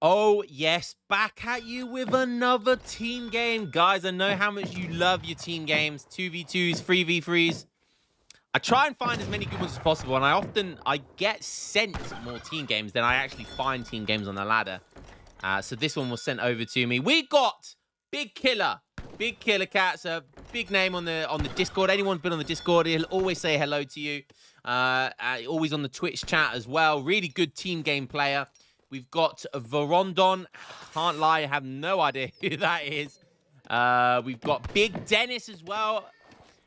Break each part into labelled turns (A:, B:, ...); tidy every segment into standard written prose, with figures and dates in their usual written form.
A: Oh, yes, back at you with another team game. Guys, I know how much you love your team games. 2v2s, 3v3s. I try and find as many good ones as possible, and I get sent more team games than I actually find team games on the ladder. So this one was sent over to me. We got Big Killer Cat's a big name on the Discord. Anyone's been on the Discord, he'll always say hello to you. Always on the Twitch chat as well. Really good team game player. We've got Vorondon. Can't lie, I have no idea who that is. We've got Big Dennis as well,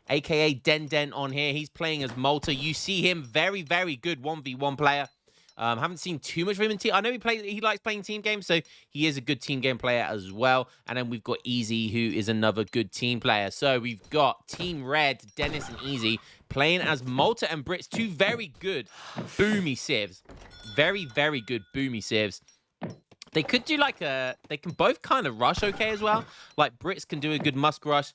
A: aka Den on here. He's playing as Malta. You see him, very, very good 1v1 player. Haven't seen too much of him in team. I know he likes playing team games, so he is a good team game player as well. And then we've got Easy, who is another good team player. So we've got Team Red, Dennis and Easy, playing as Malta and Brits, two very good boomy civs. Very, very good boomy civs. They could do they can both kind of rush okay as well. Like Brits can do a good musk rush.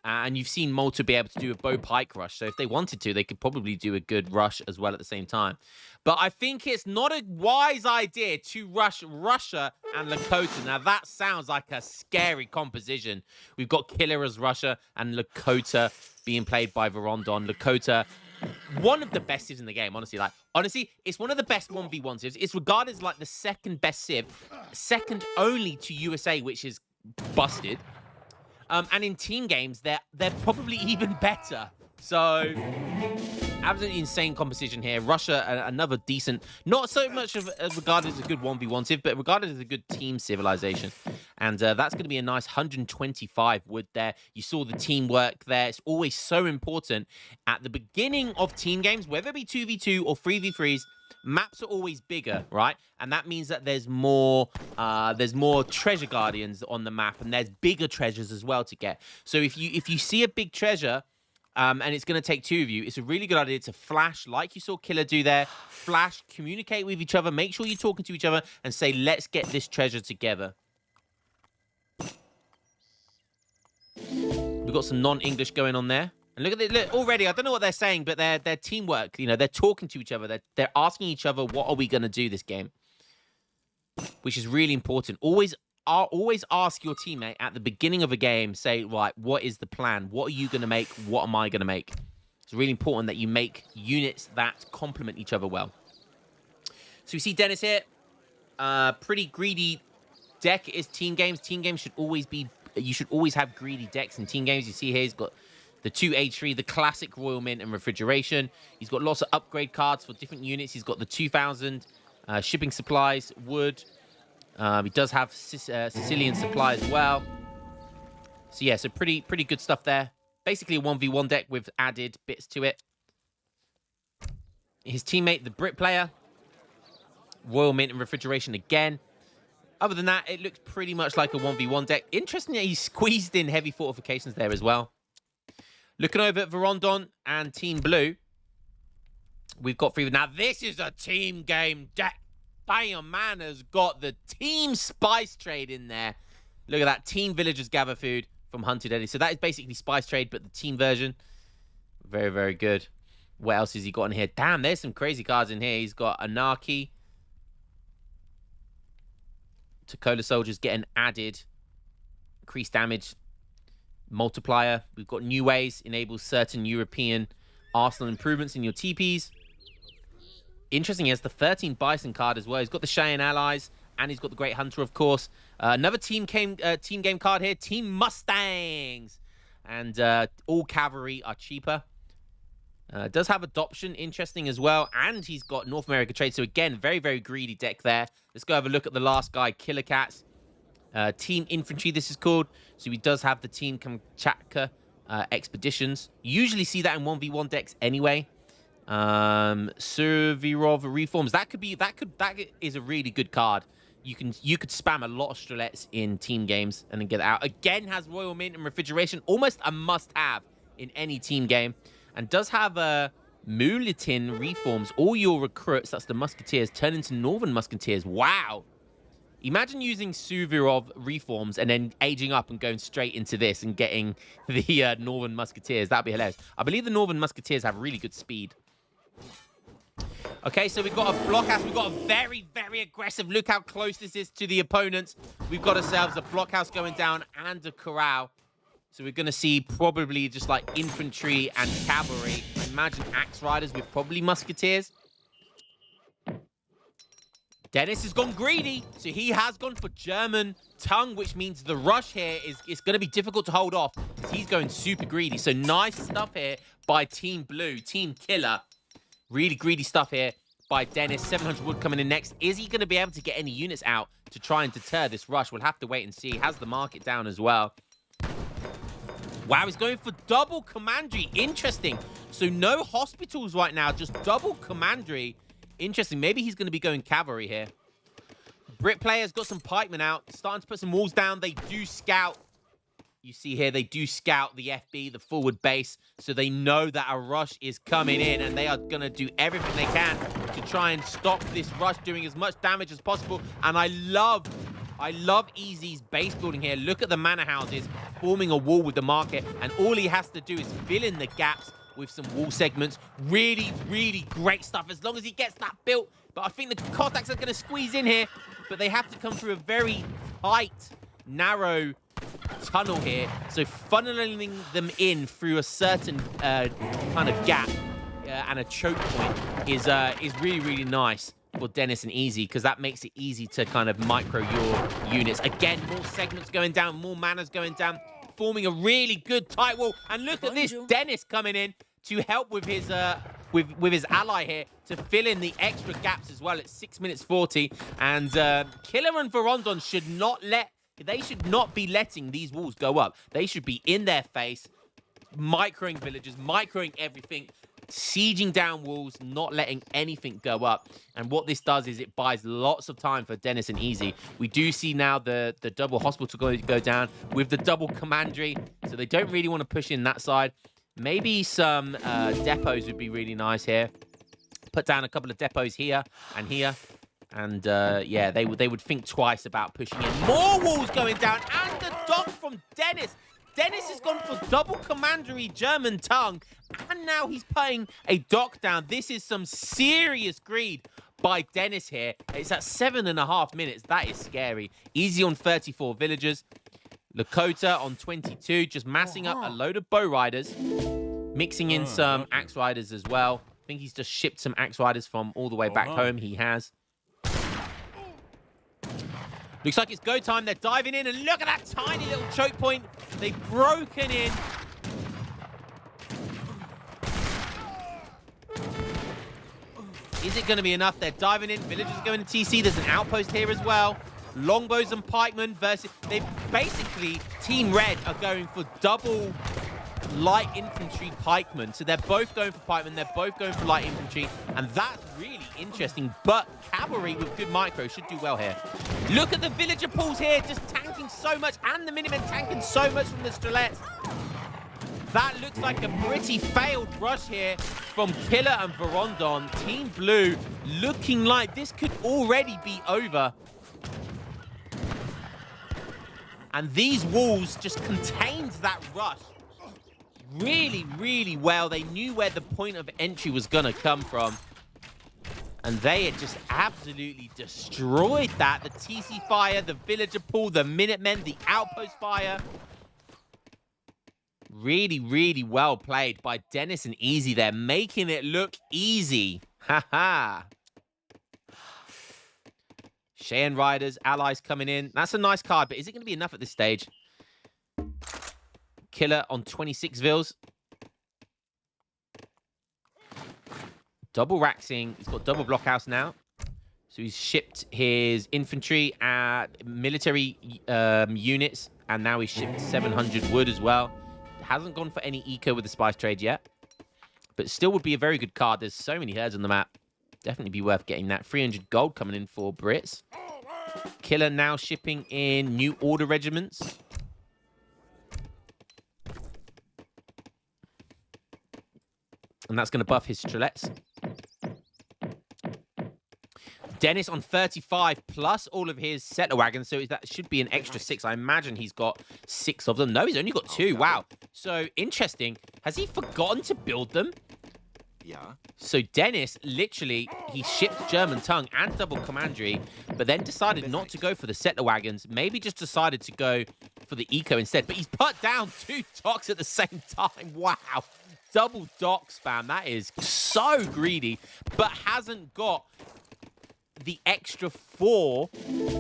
A: And you've seen Malta be able to do a bow pike rush. So if they wanted to, they could probably do a good rush as well at the same time. But I think it's not a wise idea to rush Russia and Lakota. Now, that sounds like a scary composition. We've got Killer as Russia and Lakota being played by Vorondon. Lakota, one of the best civs in the game, honestly. Honestly, it's one of the best 1v1 civs. It's regarded as like the second best civ, second only to USA, which is busted. And in team games, they're probably even better. So, absolutely insane composition here. Russia, another decent, not so much of regarded as a good 1v1 civ, but regarded as a good team civilization. And that's going to be a nice 125 wood there. You saw the teamwork there. It's always so important at the beginning of team games, whether it be 2v2 or 3v3s. Maps are always bigger, right? And that means that there's more treasure guardians on the map, and there's bigger treasures as well to get. So if you see a big treasure, and it's going to take two of you, it's a really good idea to flash, like you saw Killer do there. Flash, communicate with each other, make sure you're talking to each other, and say, let's get this treasure together. We've got some non-English going on there. And look at it, look, already, I don't know what they're saying, but they're teamwork. You know, they're talking to each other. They're asking each other, what are we going to do this game? Which is really important. Always ask your teammate at the beginning of a game, say, right, what is the plan? What are you going to make? What am I going to make? It's really important that you make units that complement each other well. So we see Dennis here. Pretty greedy deck is team games. Team games should always be, you should always have greedy decks in team games. You see here, he's got the 2 H3, the classic Royal Mint and Refrigeration. He's got lots of upgrade cards for different units. He's got the 2000 shipping supplies, wood. He does have Sicilian supply as well. So yeah, so pretty good stuff there. Basically a 1v1 deck with added bits to it. His teammate, the Brit player. Royal Mint and Refrigeration again. Other than that, it looks pretty much like a 1v1 deck. Interesting that he squeezed in heavy fortifications there as well. Looking over at Vorondon and Team Blue, we've got three. Now, this is a team game deck. Bam, man has got the team spice trade in there. Look at that. Team Villagers gather food from Hunted Eddie. So that is basically spice trade, but the team version. Very, very good. What else has he got in here? Damn, there's some crazy cards in here. He's got Anarchy. Takola soldiers getting added. Increased damage. Multiplier. We've got New Ways. Enables certain European arsenal improvements in your TPs. Interesting, he has the 13 Bison card as well. He's got the Cheyenne Allies, and he's got the Great Hunter, of course. Another team game card here. Team Mustangs. And all cavalry are cheaper. Does have adoption, interesting as well. And he's got North America trade. So again, very, very greedy deck there. Let's go have a look at the last guy, Killer Cats. Team Infantry, this is called. So he does have the Team Kamchatka Expeditions. Usually see that in 1v1 decks anyway. Suvorov Reforms. That is a really good card. You could spam a lot of Strelets in team games and then get it out. Again, has Royal Mint and Refrigeration. Almost a must-have in any team game. And does have Mulitin Reforms. All your recruits, that's the Musketeers, turn into Northern Musketeers. Wow. Imagine using Suvorov Reforms and then aging up and going straight into this and getting the Northern Musketeers. That'd be hilarious. I believe the Northern Musketeers have really good speed. Okay, so we've got a blockhouse. We've got a very, very aggressive. Look how close this is to the opponents. We've got ourselves a blockhouse going down and a corral. So we're going to see probably just like infantry and cavalry. I imagine axe riders with probably musketeers. Dennis has gone greedy, so he has gone for German tongue, which means the rush here is going to be difficult to hold off because he's going super greedy. So nice stuff here by Team Blue, Team Killer. Really greedy stuff here by Dennis. 700 wood coming in next. Is he going to be able to get any units out to try and deter this rush? We'll have to wait and see. He has the market down as well. Wow, he's going for double commandery. Interesting. So no hospitals right now, just double commandery. Interesting. Maybe he's going to be going cavalry here. Brit player's got some pikemen out. Starting to put some walls down. They do scout. You see here, they do scout the FB, the forward base. So they know that a rush is coming in. And they are going to do everything they can to try and stop this rush doing as much damage as possible. And I love Easy's base building here. Look at the manor houses forming a wall with the market. And all he has to do is fill in the gaps with some wall segments. Really, really great stuff as long as he gets that built. But I think the Cossacks are going to squeeze in here. But they have to come through a very tight, narrow tunnel here. So funneling them in through a certain kind of gap and a choke point is really, really nice for Dennis and Easy, because that makes it easy to kind of micro your units. Again, more segments going down, more manors going down, forming a really good tight wall. And look at this, Dennis coming in to help with his with his ally here to fill in the extra gaps as well at 6 minutes 40. And Killer and Vorondon should not be letting these walls go up. They should be in their face, microing villages, microing everything, sieging down walls, not letting anything go up. And what this does is it buys lots of time for Dennis and Easy. We do see now the double hospital go down with the double commandery, so they don't really want to push in that side. Maybe some depots would be really nice here. Put down a couple of depots here and here. And yeah, they would think twice about pushing in. More walls going down, and the dock from Dennis. Dennis has gone for double commandery German tongue, and now he's putting a dock down. This is some serious greed by Dennis here. It's at 7.5 minutes. That is scary. Easy on 34 villagers. Lakota on 22, just massing up a load of bow riders, mixing in some axe riders as well. I think he's just shipped some axe riders from all the way back home. He has. Looks like it's go time. They're diving in, and look at that tiny little choke point. They've broken in. Is it going to be enough? They're diving in. Villagers are going to TC. There's an outpost here as well. Longbows and pikemen versus... They basically, Team Red are going for double light infantry pikemen. So they're both going for pikemen. They're both going for light infantry. And that's really interesting. But cavalry with good micro should do well here. Look at the villager pools here, just tanking so much. And the Minutemen tanking so much from the Strelets. That looks like a pretty failed rush here from Killer and Vorondon. Team Blue looking like this could already be over. And these walls just contained that rush really, really well. They knew where the point of entry was going to come from. And they had just absolutely destroyed that. The TC fire, the villager pool, the Minutemen, the outpost fire. Really, really well played by Dennis and Easy there, making it look easy. Ha-ha. Cheyenne Riders, allies coming in. That's a nice card, but is it going to be enough at this stage? Killer on 26 vills. Double Raxing. He's got double blockhouse now. So he's shipped his infantry and military units, and now he's shipped 700 wood as well. Hasn't gone for any eco with the spice trade yet, but still would be a very good card. There's so many herds on the map. Definitely be worth getting that. 300 gold coming in for Brits. Killer now shipping in new order regiments. And that's going to buff his Strelets. Dennis on 35 plus all of his settler wagons. So that should be an extra 6. I imagine he's got 6 of them. No, he's only got 2. Wow. So interesting. Has he forgotten to build them? So Dennis, literally, he shipped German tongue and double commandery, but then decided not to go for the settler wagons. Maybe just decided to go for the eco instead. But he's put down 2 docks at the same time. Wow. Double dock spam. That is so greedy, but hasn't got the extra 4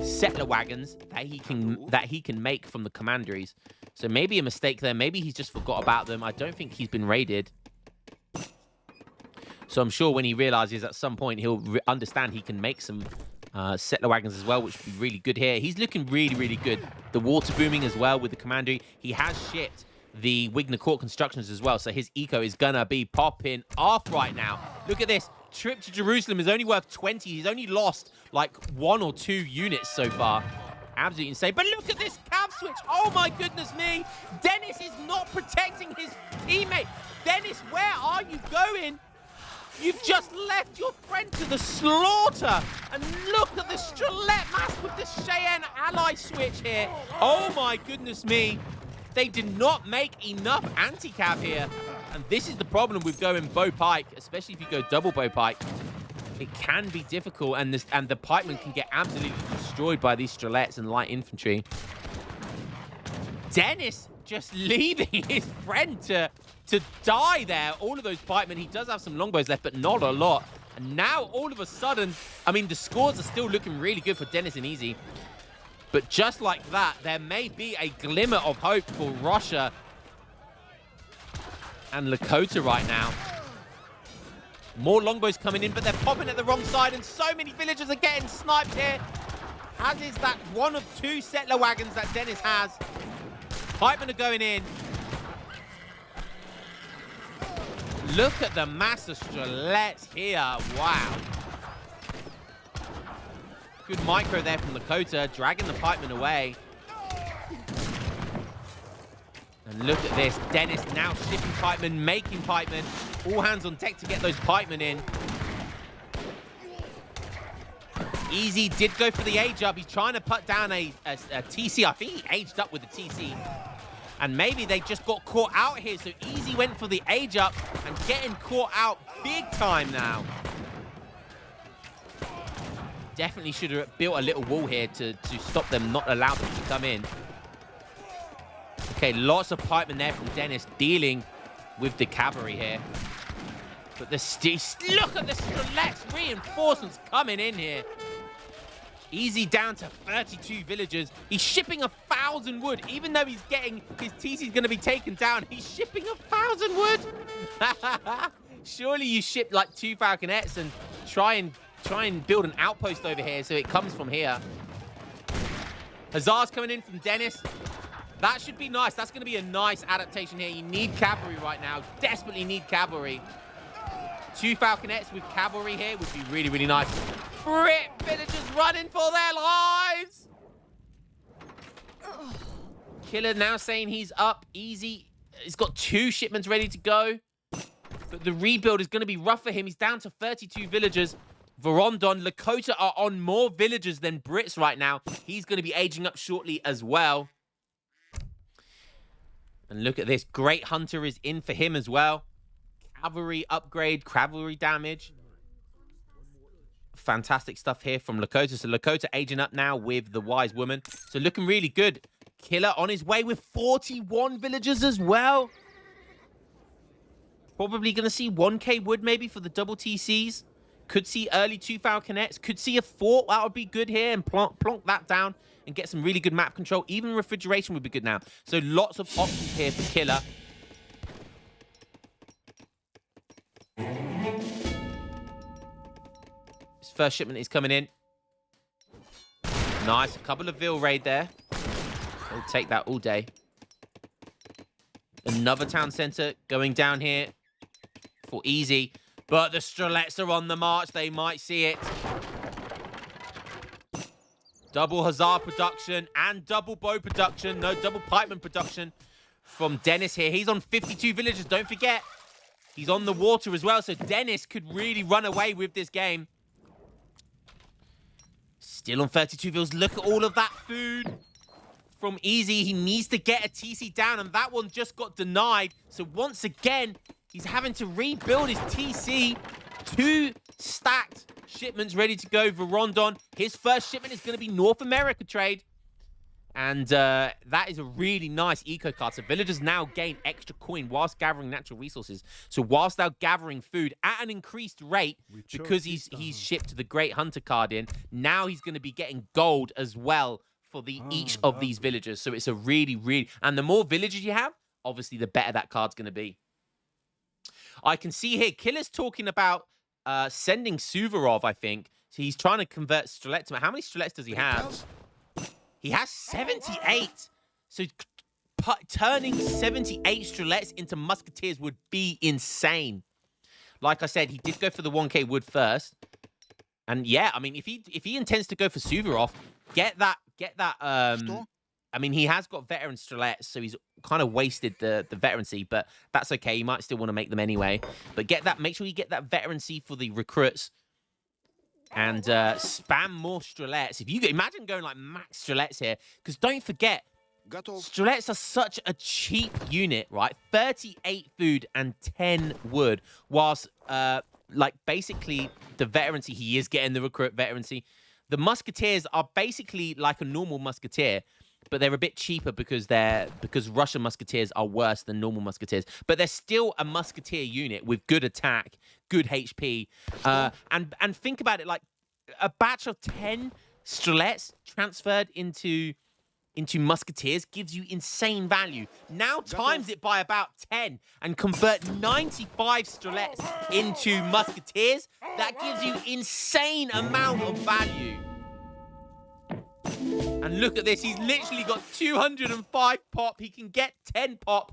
A: settler wagons that he can make from the commanderies. So maybe a mistake there. Maybe he's just forgot about them. I don't think he's been raided. So I'm sure when he realizes at some point, he'll understand he can make some settler wagons as well, which would be really good here. He's looking really, really good. The water booming as well with the commandery. He has shipped the Wigner Court constructions as well, so his eco is gonna be popping off right now. Look at this. Trip to Jerusalem is only worth 20. He's only lost like 1 or 2 units so far. Absolutely insane. But look at this cav switch. Oh my goodness me. Dennis is not protecting his teammate. Dennis, where are you going? You've just left your friend to the slaughter. And look at the Strelette mass with the Cheyenne ally switch here. Oh my goodness me. They did not make enough anti-cav here. And this is the problem with going bow pike, especially if you go double bow pike. It can be difficult, and the pikemen can get absolutely destroyed by these Strelettes and light infantry. Dennis just leaving his friend to die there. All of those pikemen, he does have some longbows left, but not a lot. And now, all of a sudden, I mean, the scores are still looking really good for Dennis and Easy. But just like that, there may be a glimmer of hope for Russia and Lakota right now. More longbows coming in, but they're popping at the wrong side, and so many villagers are getting sniped here. As is that 1 of 2 settler wagons that Dennis has. Pikemen are going in. Look at the mass of Strelettes here. Wow. Good micro there from Lakota, dragging the pikemen away. And look at this. Dennis now shipping pikemen, making pikemen. All hands on deck to get those pikemen in. Easy did go for the age up. He's trying to put down a TC. I think he aged up with the TC. And maybe they just got caught out here. So Easy went for the age up and getting caught out big time now. Definitely should have built a little wall here to stop them, not allow them to come in. Okay, lots of pikemen there from Dennis dealing with the cavalry here. But look at the Strelettes reinforcements coming in here. Easy down to 32 villagers. He's shipping 1,000 wood, even though he's getting his TC's going to be taken down. He's shipping 1,000 wood. Surely you ship like 2 falconets and try and build an outpost over here so it comes from here. Hussars coming in from Dennis. That should be nice. That's going to be a nice adaptation here. You need cavalry right now. Desperately need cavalry. 2 falconets with cavalry here would be really, really nice. Brit villagers running for their lives. Killer now saying he's up. Easy. He's got 2 shipments ready to go. But the rebuild is going to be rough for him. He's down to 32 villagers. Vorondon, Lakota are on more villagers than Brits right now. He's going to be aging up shortly as well. And look at this. Great Hunter is in for him as well. Cavalry upgrade, cavalry damage. Fantastic stuff here from Lakota. So Lakota aging up now with the Wise Woman. So looking really good. Killer on his way with 41 villagers as well. Probably going to see 1k wood maybe for the double TCs. Could see early 2 falconets. Could see a fort. That would be good here. And plonk that down and get some really good map control. Even refrigeration would be good now. So lots of options here for Killer. His first shipment is coming in. Nice. A couple of Ville raid there. We'll take that all day. Another town center going down here for Easy. But the Strelettes are on the march. They might see it. Double Hussar production and double bow production. No, double pikeman production from Dennis here. He's on 52 villagers. Don't forget, he's on the water as well. So Dennis could really run away with this game. Still on 32 vills. Look at all of that food from Easy. He needs to get a TC down, and that one just got denied. So once again, He's having to rebuild his TC. 2 stacked shipments ready to go for Rondon. His first shipment is going to be North America trade. And that is a really nice eco card. So villagers now gain extra coin whilst gathering natural resources. So whilst they're gathering food at an increased rate, because he's shipped the Great Hunter card in, now he's going to be getting gold as well for each of these villagers. So it's a really... And the more villagers you have, obviously the better that card's going to be. I can see here, Killer's talking about sending Suvorov, I think. So he's trying to convert Strelets. How many Strelets does he have? He has 78. So turning 78 Strelets into Musketeers would be insane. Like I said, he did go for the 1k wood first. And yeah, I mean, if he intends to go for Suvorov, get that. I mean, he has got veteran Strelets, so he's kind of wasted the veterancy, but that's okay. You might still want to make them anyway. But get that. Make sure you get that veterancy for the recruits. And spam more Strelets. If you imagine going like max Strelets here, because don't forget, Strelets are such a cheap unit, right? 38 food and 10 wood, whilst like basically the veterancy, he is getting the recruit veterancy. The Musketeers are basically like a normal Musketeer, but they're a bit cheaper because Russian Musketeers are worse than normal Musketeers. But they're still a Musketeer unit with good attack, good HP. And think about it, like a batch of 10 Strelets transferred into Musketeers gives you insane value. Now times it by about 10 and convert 95 Strelets into Musketeers. That gives you insane amount of value. And look at this. He's literally got 205 pop. He can get 10 pop.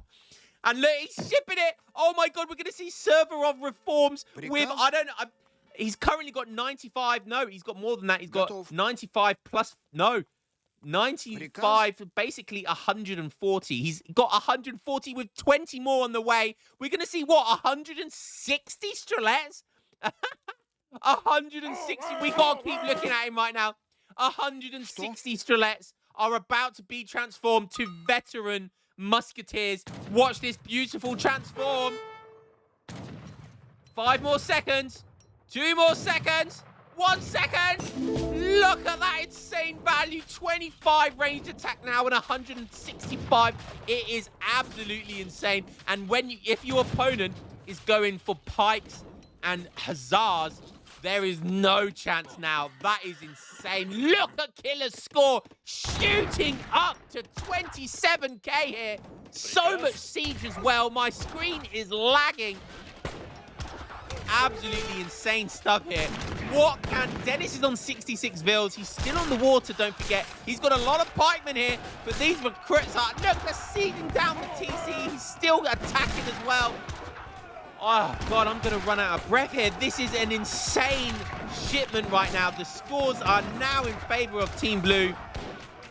A: And look, he's shipping it. Oh my God, we're going to see Suvorov Reforms with, I don't know. He's currently got 95. No, he's got more than that. He's got 95 plus, no, 95, basically 140. He's got 140 with 20 more on the way. We're going to see, what, 160 Strelets? 160. We got to keep looking at him right now. 160 Strelets are about to be transformed to veteran Musketeers. Watch this beautiful transform. 5 more seconds. 2 more seconds. 1 second. Look at that insane value. 25 ranged attack now and 165. It is absolutely insane. And if your opponent is going for pikes and hussars, there is no chance now. That is insane. Look at Killer's score shooting up to 27k here. So much siege as well. My screen is lagging. Absolutely insane stuff here. What can... Dennis is on 66 vills. He's still on the water, don't forget. He's got a lot of pikemen here, but these recruits are... Look, they're sieging down the TC. He's still attacking as well. Oh, God, I'm going to run out of breath here. This is an insane shipment right now. The scores are now in favor of Team Blue.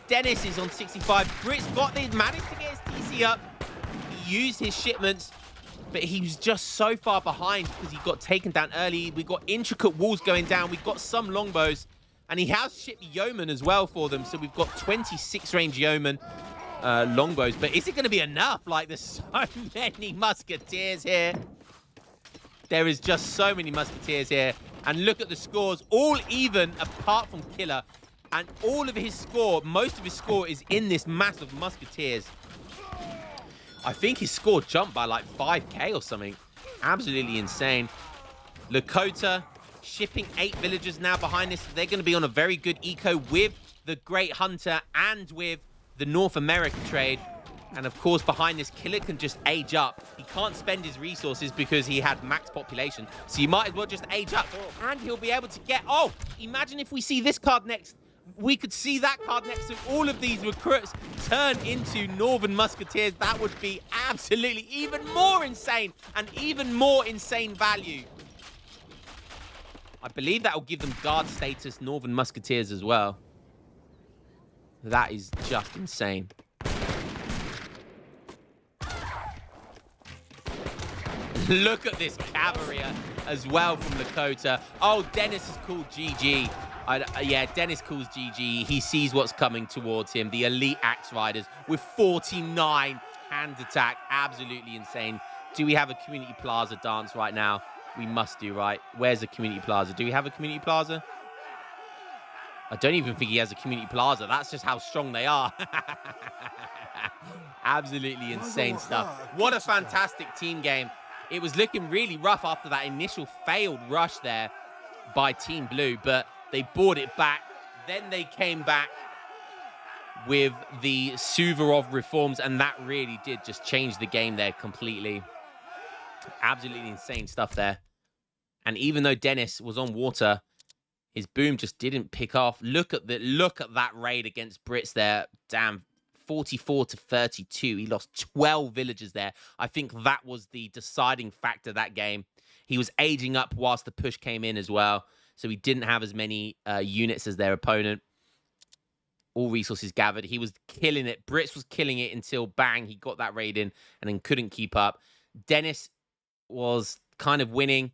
A: Dennis is on 65. Brit's managed to get his TC up. He used his shipments, but he was just so far behind because he got taken down early. We've got intricate walls going down. We've got some longbows, and he has shipped yeomen as well for them. So we've got 26 range yeomen longbows. But is it going to be enough? Like, there's so many Musketeers here. There is just so many Musketeers here. And look at the scores, all even apart from Killer. And all of his score, most of his score is in this mass of Musketeers. I think his score jumped by like 5k or something. Absolutely insane. Lakota shipping 8 villagers now behind this. They're going to be on a very good eco with the Great Hunter and with the North America trade. And of course, behind this, Killer can just age up. He can't spend his resources because he had max population. So you might as well just age up. And he'll be able to get... Oh, imagine if we see this card next. We could see that card next to all of these recruits turn into Northern Musketeers. That would be absolutely even more insane and even more insane value. I believe that will give them guard status, Northern Musketeers as well. That is just insane. Look at this cavalry as well from Lakota. Oh, Dennis is called GG. Yeah, Dennis calls GG. He sees what's coming towards him. The elite axe riders with 49 hand attack. Absolutely insane. Do we have a community plaza dance right now? We must do, right? Where's the community plaza? Do we have a community plaza? I don't even think he has a community plaza. That's just how strong they are. Absolutely insane stuff. What a fantastic team game. It was looking really rough after that initial failed rush there by Team Blue, but they brought it back. Then they came back with the Suvorov Reforms, and that really did just change the game there completely. Absolutely insane stuff there. And even though Dennis was on water, his boom just didn't pick off. Look at that raid against Brits there. Damn, 44-32. He lost 12 villagers there. I think that was the deciding factor that game. He was aging up whilst the push came in as well, so he didn't have as many units as their opponent. All resources gathered. He was killing it. Brits was killing it until bang, he got that raid in and then couldn't keep up. Dennis was kind of winning.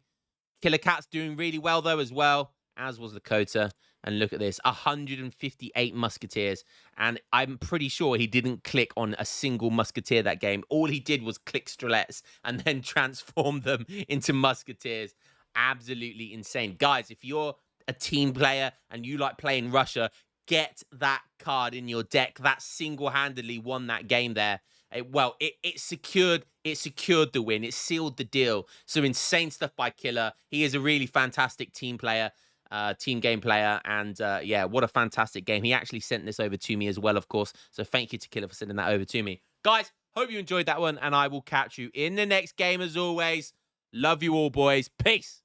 A: Killer Cat's doing really well though as well, as was Lakota. And look at this, 158 musketeers. And I'm pretty sure he didn't click on a single musketeer that game. All he did was click strelets and then transform them into musketeers. Absolutely insane. Guys, if you're a team player and you like playing Russia, get that card in your deck. That single-handedly won that game there. It secured the win. It sealed the deal. So insane stuff by Killer. He is a really fantastic team player, team game player. And yeah, what a fantastic game. He actually sent this over to me as well, of course. So thank you to Killer for sending that over to me. Guys, hope you enjoyed that one. And I will catch you in the next game as always. Love you all, boys. Peace.